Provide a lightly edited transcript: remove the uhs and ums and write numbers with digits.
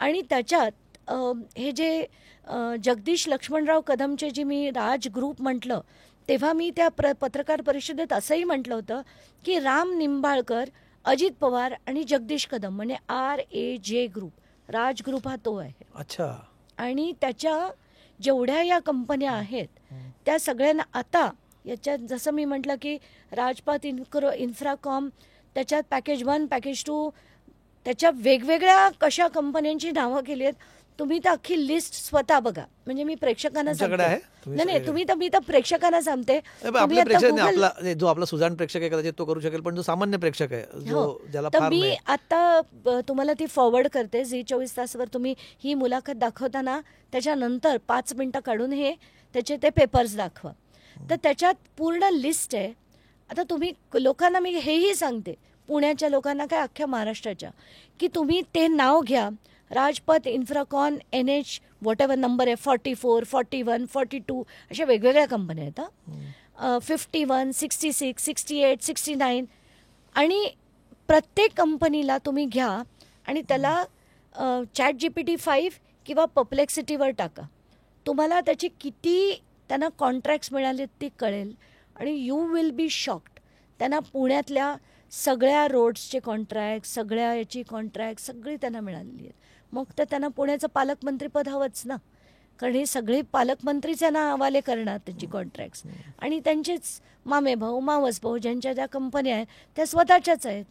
आणि त्याच्यात हे जे जगदीश लक्ष्मणराव कदमचे जे मी राज ग्रुप म्हटलं, तेव्हा मी त्या पत्रकार परिषदेत असंही म्हटलं होतं की राम निंबाळकर, अजित पवार आणि जगदीश कदम म्हणजे RAJ ग्रुप, राज ग्रुप हा तो आहे. अच्छा. आणि त्याच्या जेवढ्या या कंपन्या आहेत त्या सगळ्यांना आता याच्यात जसं मी म्हटलं की राजपात इन्फ्राकॉम, त्याच्यात पॅकेज 1 पॅकेज 2, त्याच्या वेगवेगळ्या कशा कंपन्यांची नावं केली आहेत. तुम्ही तर अख्खी लिस्ट स्वतः बघा. म्हणजे मी प्रेक्षकांना सांगते, नाही मी तर प्रेक्षकांना सांगते. जो आपला सुजाण प्रेक्षक आहे कदाचित तो करू शकेल, पण जो सामान्य प्रेक्षक आहे ज्याला तर मी आता तुम्हाला ती फॉरवर्ड करते. झी24 तासवर तुम्ही ही मुलाखत दाखवताना त्याच्यानंतर 5 मिनिटं काढून त्याचे ते पेपर्स दाखवा. तर त्याच्यात पूर्ण लिस्ट आहे. आता तुम्ही लोकांना मी हेही सांगते, पुण्याच्या लोकांना काय अख्ख्या महाराष्ट्राच्या, की तुम्ही ते नाव घ्या. Rajpath Infracon, NH whatever number आहे, 44, 41, 42 अशा वेगवेगळ्या कंपन्या आहेत. 51, 66, 68, 69 आणि प्रत्येक कंपनीला तुम्ही घ्या आणि त्याला ChatGPT-5 किंवा परप्लेक्सिटीवर टाका. तुम्हाला त्याची किती त्यांना कॉन्ट्रॅक्ट्स मिळाले ते कळेल आणि यू विल बी शॉक्ड. त्यांना पुण्यातल्या सगळ्या रोड्सचे कॉन्ट्रॅक्ट, सगळ्या याची कॉन्ट्रॅक्ट सगळी त्यांना मिळालेली आहेत. मग तर त्यांना पुण्याचं पालकमंत्रीपद हवंच ना, कारण हे सगळे पालकमंत्रीच यांना हवाले करणार त्याची कॉन्ट्रॅक्ट्स. आणि त्यांचेच मामेभाऊ, मावसभाऊ ज्यांच्या ज्या कंपन्या आहेत त्या स्वतःच्याच आहेत.